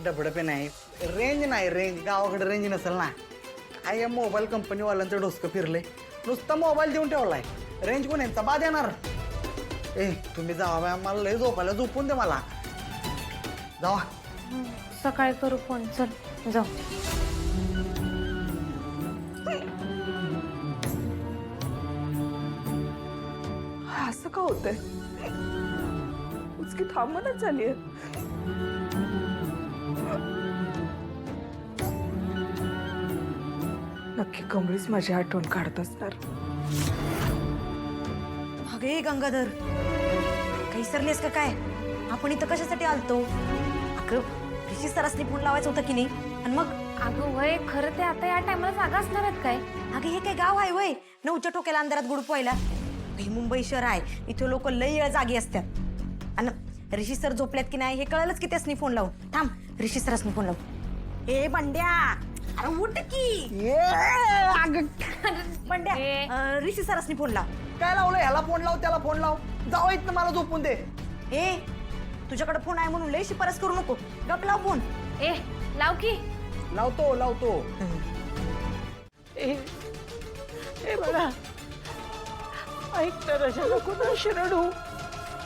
डबड पे नाही रेंज नाही रेंज गावाकडे रेंज नसेल ना काय या मोबाईल कंपनीवाल्यांचं डोसकं फिरलंय नुसता मोबाईल देऊन ठेवलाय रेंज कोण यांचा बाद येणार ए तुम्ही जावा मला लय झोपायला झोपून दे मला जावा सकाळी करू फोन चल जाऊ असं का होतंय उसकी थांबणच झालीये नक्की कमळीच माझी आठवण काढत असणार अगे गंगाधर काही सरलेस का काय आपण इथं कशासाठी आलतो अगं ऋषी सरासनी फोन लावायचं होतं की नाही आणि मग अगं वय खरं ते आता या टायमाला जागा असणार आहेत काय अगे हे काय गाव आहे वय नऊच्या टोक्याला अंधारात गुड पोहायला हे मुंबई शहर आहे इथे लोक लई वेळ जागी असतात आणि ऋषी सर झोपल्यात की नाही हे कळलंच की त्यासनी फोन लावून थांब ऋषी सरसनी फोन लावू ए बंड्या अरे उठ की बंड्या ऋषी सरसनी फोन लाव काय लावलं ह्याला फोन लाव त्याला फोन लाव जाऊ इथनं मला झोपून दे ए तुझ्याकडे फोन आहे म्हणून लय शिफारस करू नको गप लाव फोन ए लाव की लावतो लावतो ए बघा ऐक तर अशा नको ना रडू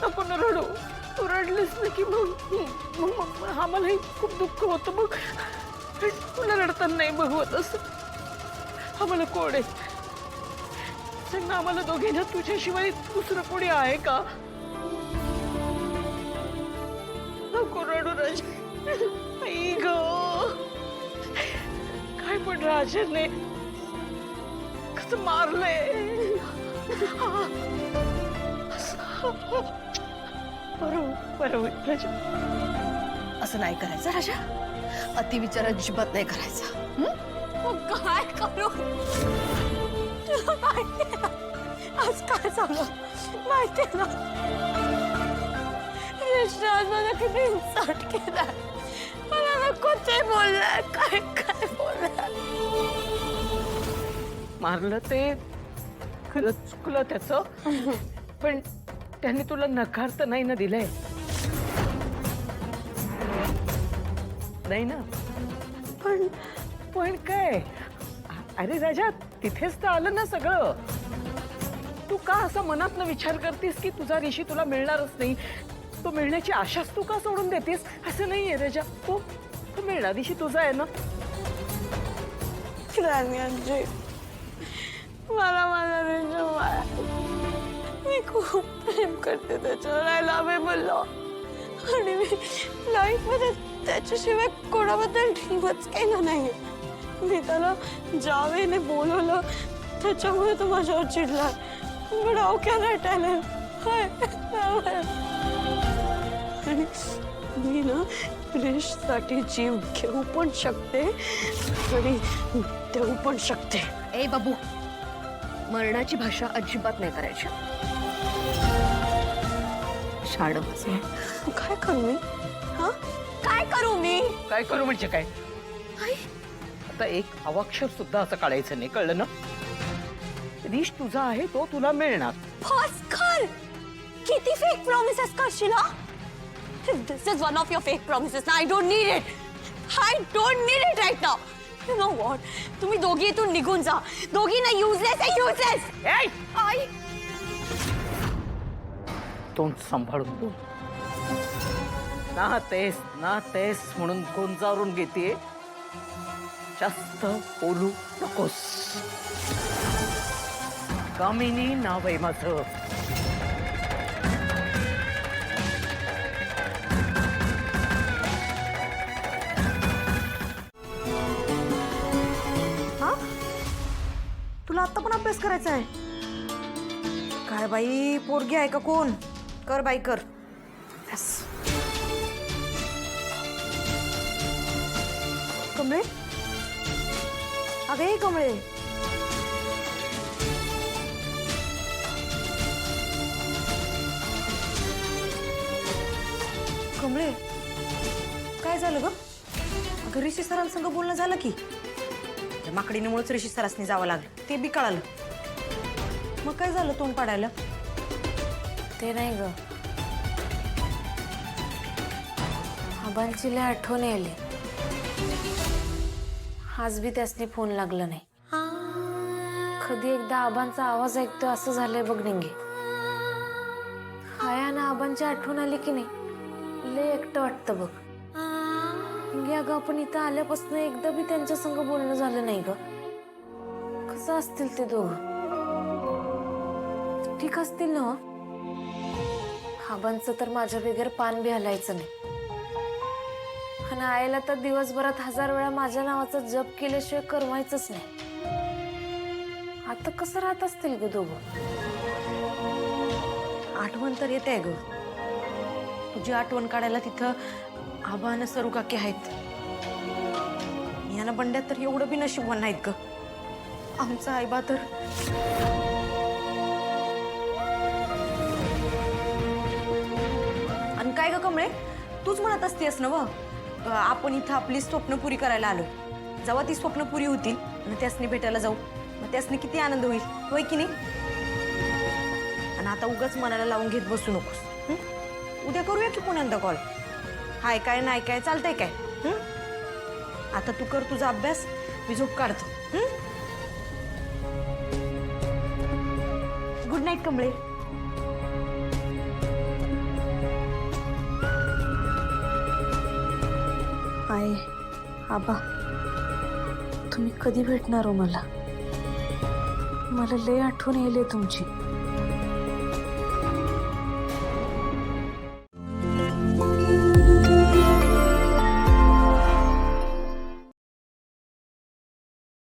नको ना रडू तू रडलीस ना की मग आम्हालाही खूप दुःख होतं मग तुला रडताना नाही बघवत असं आम्हाला कोण आहे सांग ना आम्हाला दोघींना तुझ्याशिवाय दुसरं कोणी आहे का नको रडू राजा आई ग काय पण राजाने कसं मारलंय बरोबर राजा असं नाही करायचं राजा अतिविचार अजिबात नाही करायचा मग काय करू तुला माहिती आहे ना आज काय झालं माहिती आहे ना यशराज मला किती इन्सल्ट केला मला नको ते बोललाय काय काय बोललाय मारलं ते खरं चुकलं त्याचं पण त्यांनी तुला नकार तर नाही ना दिलंय नाही ना पण पण काय अरे राजा तिथेच तर आलं ना सगळं तू का असं मनातनं विचार करतेस की तुझा ऋषी तुला मिळणारच नाही तो मिळण्याची आशाच तू का सोडून देतेस असं नाहीये राजा तो मिळणार ऋषी तुझा आहे ना राणी मला माझा ऋषी मी खूप प्रेम करते त्याच्यावर आय लव्ह हिम आणि मी लाईफ मध्ये त्याच्याशिवाय कोणाबद्दल ड्रीमच केलं नाही मी त्याला जावेने बोलवलं त्याच्यामुळे तो माझ्यावर चिडला पण हाऊ कॅन आय टेल हिम आणि मी ना क्रिशसाठी जीव घेऊ पण शकते आणि देऊ पण शकते ए बाबू मरणाची भाषा अजिबात नाही करायची शाड काय करू मी हा काय करू मी काय करू म्हणजे काय आता एक अवाक्षर सुद्धा असं काढायचं नाही कळलं ना ऋष तुझा आहे तो तुला मिळणार भास्कर किती फेक प्रॉमिसेस करशील हा this is one of your fake promises ना I don't need it right now you know what तुम्ही दोघी इथून निघून जा दोघींना युजलेस आई तोंड सांभाळून बोल ना तेस म्हणून गोंजारून घेते जास्त बोलू नकोस कामिनी नाव आहे माझं हा तुला आता पण अभ्यास करायचा आहे काय बाई पोरगी आहे का कोण कर बाई कर कमळे अगे कमळे कमळे काय झालं ग अगं ऋषी सरांसंग बोलणं झालं की त्या माकडीनेमुळेच ऋषी सरासनी जावं लागलं ते बी कळालं मग काय झालं तोंड पाडायला ते नाही ग आबांची लय आठवण यायली आज बी त्यासनी फोन लागला नाही. कधी एकदा आबांचा आवाज ऐकतो असं झालंय बघ निंगे. हाया ना आबांची आठवण आली की नाही लय एकटं वाटतं बघ. निंगे अगं आपण इथं आल्यापासून एकदा बी त्यांच्या संग बोलणं झालं नाही ग. कसं असतील ते दोघं? ठीक असतील ना? आबांचं तर माझ्या बगैर पान बी हलायचं नाही. आणि आईला तर दिवसभरात 1000 वेळा माझ्या नावाचा जप केल्याशिवाय करमायचंच नाही. आता कसं राहत असतील ग दोघं? आठवण तर येते ग. तुझी आठवण काढायला तिथं आबा आणि सरू काकी आहेत. यानं बंड्यात तर एवढं बी नशीबवान नाहीत ग. आमचा आईबा तर आणि काय ग कमळे, तूच म्हणत असतेस ना व आपण इथं आपली स्वप्न पुरी करायला आलो. जेव्हा ती स्वप्न पुरी होतील आणि त्यासनी भेटायला जाऊ मग त्यासनी किती आनंद होईल, होय की नाही? आणि आता उगाच मनाला लावून घेत बसू नकोस. उद्या करूया की पुन्हा कॉल. हाय काय नाही काय चालतंय काय? आता तू कर तुझा अभ्यास, मी झोप काढतो. Good night कमळे. आई आबा तुम्ही कधी भेटणार हो मला? मला लय आठवण येईल तुमची.